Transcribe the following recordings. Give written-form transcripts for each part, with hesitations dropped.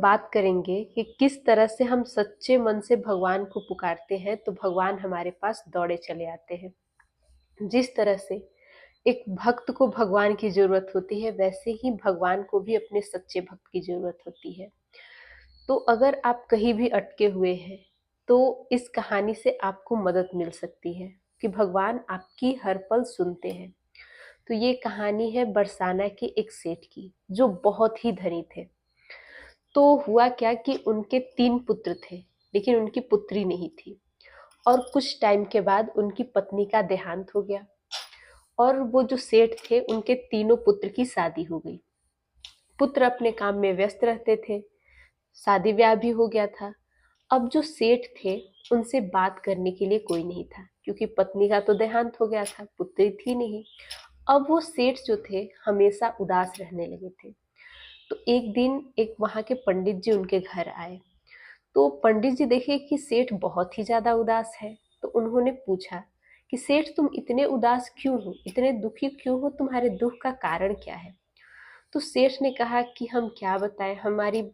बात करेंगे कि किस तरह से हम सच्चे मन से भगवान को पुकारते हैं तो भगवान हमारे पास दौड़े चले आते हैं। जिस तरह से एक भक्त को भगवान की जरूरत होती है, वैसे ही भगवान को भी अपने सच्चे भक्त की जरूरत होती है। तो अगर आप कहीं भी अटके हुए हैं तो इस कहानी से आपको मदद मिल सकती है कि भगवान आपकी हर पल सुनते हैं। तो ये कहानी है बरसाना के एक सेठ की, जो बहुत ही धनी थे। तो हुआ क्या कि उनके 3 पुत्र थे, लेकिन उनकी पुत्री नहीं थी। और कुछ टाइम के बाद उनकी पत्नी का देहांत हो गया और वो जो सेठ थे उनके तीनों पुत्र की शादी हो गई। पुत्र अपने काम में व्यस्त रहते थे, शादी ब्याह भी हो गया था। अब जो सेठ थे उनसे बात करने के लिए कोई नहीं था, क्योंकि पत्नी का तो देहांत हो गया था, पुत्री थी नहीं। अब वो सेठ जो थे हमेशा उदास रहने लगे थे। तो एक दिन एक वहां के पंडित जी उनके घर आए। तो पंडित जी देखे कि सेठ बहुत ही ज्यादा उदास है। तो उन्होंने पूछा कि सेठ, तुम इतने उदास क्यों हो, इतने दुखी क्यों हो, तुम्हारे दुख का कारण क्या है। तो सेठ ने कहा कि हम क्या बताएं, हमारी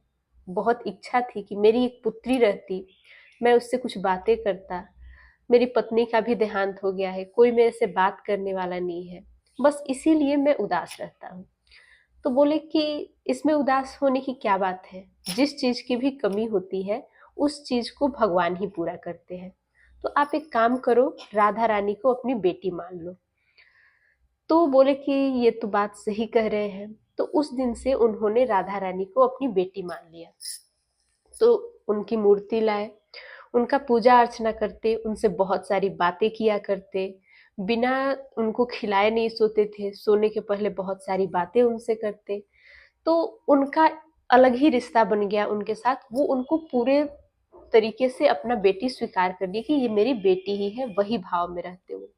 बहुत इच्छा थी कि मेरी एक पुत्री रहती, मैं उससे कुछ बातें करता। मेरी पत्नी का भी देहांत हो गया है, कोई मेरे से बात करने वाला नहीं है, बस इसीलिए मैं उदास रहता हूँ। तो बोले कि इसमें उदास होने की क्या बात है, जिस चीज की भी कमी होती है उस चीज को भगवान ही पूरा करते हैं। तो आप एक काम करो, राधा रानी को अपनी बेटी मान लो। तो बोले कि ये तो बात सही कह रहे हैं। तो उस दिन से उन्होंने राधा रानी को अपनी बेटी मान लिया। तो उनकी मूर्ति लाए, उनका पूजा अर्चना करते, उनसे बहुत सारी बातें किया करते, बिना उनको खिलाए नहीं सोते थे, सोने के पहले बहुत सारी बातें उनसे करते। तो उनका अलग ही रिश्ता बन गया उनके साथ। वो उनको पूरे तरीके से अपना बेटी स्वीकार कर लिया कि ये मेरी बेटी ही है, वही भाव में रहते वो।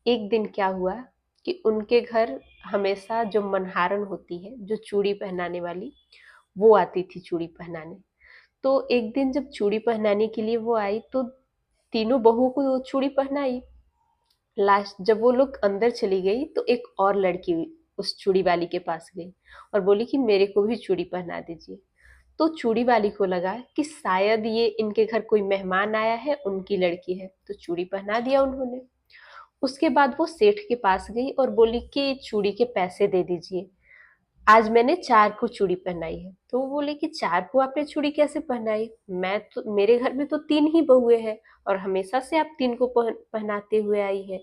एक दिन क्या हुआ कि उनके घर हमेशा जो मनहारन होती है, जो चूड़ी पहनाने वाली, वो आती थी चूड़ी पहनाने। तो एक दिन जब चूड़ी पहनाने के लिए वो आई तो तीनों बहुओं को वो चूड़ी पहनाई। लास्ट जब वो लोग अंदर चली गई तो एक और लड़की उस चूड़ी वाली के पास गई और बोली कि मेरे को भी चूड़ी पहना दीजिए। तो चूड़ी वाली को लगा कि शायद ये इनके घर कोई मेहमान आया है, उनकी लड़की है, तो चूड़ी पहना दिया उन्होंने। उसके बाद वो सेठ के पास गई और बोली कि चूड़ी के पैसे दे दीजिए, आज मैंने 4 को चूड़ी पहनाई है। तो वो बोले कि 4 को आपने चूड़ी कैसे पहनाई, मैं तो, मेरे घर में तो 3 ही बहुएं हैं और हमेशा से आप 3 को पहनाते हुए आई है,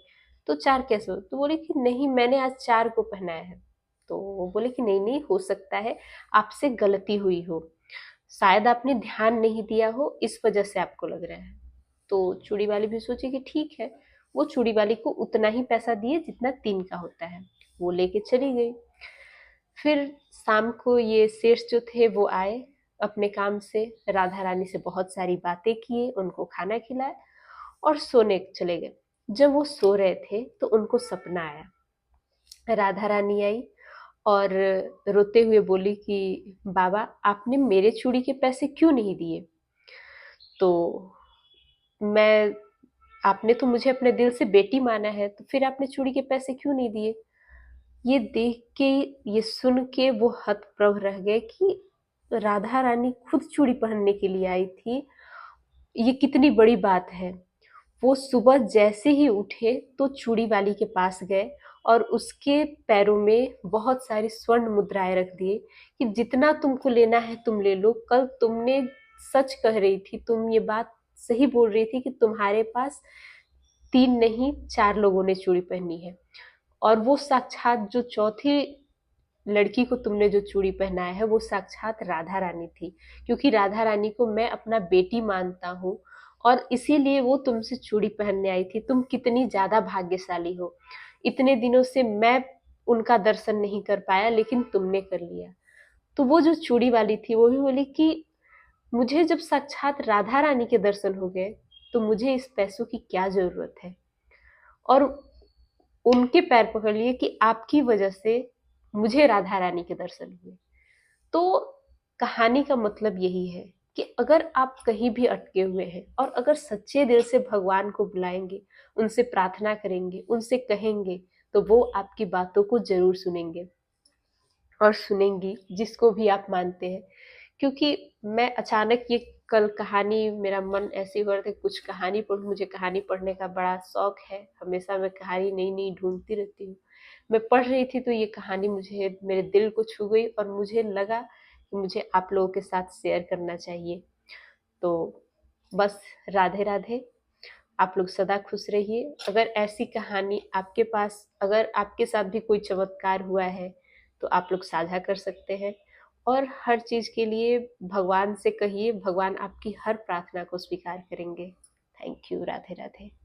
तो 4 कैसे हो। तो बोले कि नहीं, मैंने आज 4 को पहनाया है। तो वो बोले कि नहीं नहीं, हो सकता है आपसे गलती हुई हो, शायद आपने ध्यान नहीं दिया हो, इस वजह से आपको लग रहा है। तो चूड़ी वाली भी सोची कि ठीक है। वो चूड़ी वाली को उतना ही पैसा दिए जितना 3 का होता है, वो लेके चली गई। फिर शाम को ये सेठ जो थे वो आए अपने काम से, राधा रानी से बहुत सारी बातें किए, उनको खाना खिलाया और सोने चले गए। जब वो सो रहे थे तो उनको सपना आया। राधा रानी आई और रोते हुए बोली कि बाबा, आपने मेरे चूड़ी के पैसे क्यों नहीं दिए। तो मैं, आपने तो मुझे अपने दिल से बेटी माना है, तो फिर आपने चूड़ी के पैसे क्यों नहीं दिए। ये देख के, ये सुन के वो हतप्रभ रह गए कि राधा रानी खुद चूड़ी पहनने के लिए आई थी, ये कितनी बड़ी बात है। वो सुबह जैसे ही उठे तो चूड़ी वाली के पास गए और उसके पैरों में बहुत सारी स्वर्ण मुद्राएं रख दिए कि जितना तुमको लेना है तुम ले लो, कल तुमने सच कह रही थी, तुम ये बात सही बोल रही थी कि तुम्हारे पास 3 नहीं 4 लोगों ने चूड़ी पहनी है। और वो साक्षात जो चौथी लड़की को तुमने जो चूड़ी पहनाया है वो साक्षात राधा रानी थी, क्योंकि राधा रानी को मैं अपना बेटी मानता हूँ और इसीलिए वो तुमसे चूड़ी पहनने आई थी। तुम कितनी ज्यादा भाग्यशाली हो, इतने दिनों से मैं उनका दर्शन नहीं कर पाया, लेकिन तुमने कर लिया। तो वो जो चूड़ी वाली थी वो भी बोली कि मुझे जब साक्षात राधा रानी के दर्शन हो गए तो मुझे इस पैसों की क्या जरूरत है। और उनके पैर पकड़ लिए कि आपकी वजह से मुझे राधा रानी के दर्शन हुए। तो कहानी का मतलब यही है कि अगर आप कहीं भी अटके हुए हैं और अगर सच्चे दिल से भगवान को बुलाएंगे, उनसे प्रार्थना करेंगे, उनसे कहेंगे, तो वो आपकी बातों को जरूर सुनेंगे और सुनेंगी, जिसको भी आप मानते हैं। क्योंकि मैं अचानक ये कल कहानी, मेरा मन ऐसे ही हो रहा था कुछ कहानी पढ़ूँ, मुझे कहानी पढ़ने का बड़ा शौक है, हमेशा मैं कहानी नई-नई ढूँढती रहती हूँ। मैं पढ़ रही थी तो ये कहानी मुझे मेरे दिल को छू गई और मुझे लगा कि मुझे आप लोगों के साथ शेयर करना चाहिए। तो बस राधे-राधे। आप लोग सदा खुश रहिए। अगर ऐसी कहानी आपके पास, अगर आपके साथ भी कोई चमत्कार हुआ है तो आप लोग साझा कर सकते हैं। और हर चीज़ के लिए भगवान से कहिए, भगवान आपकी हर प्रार्थना को स्वीकार करेंगे। Thank you. राधे राधे।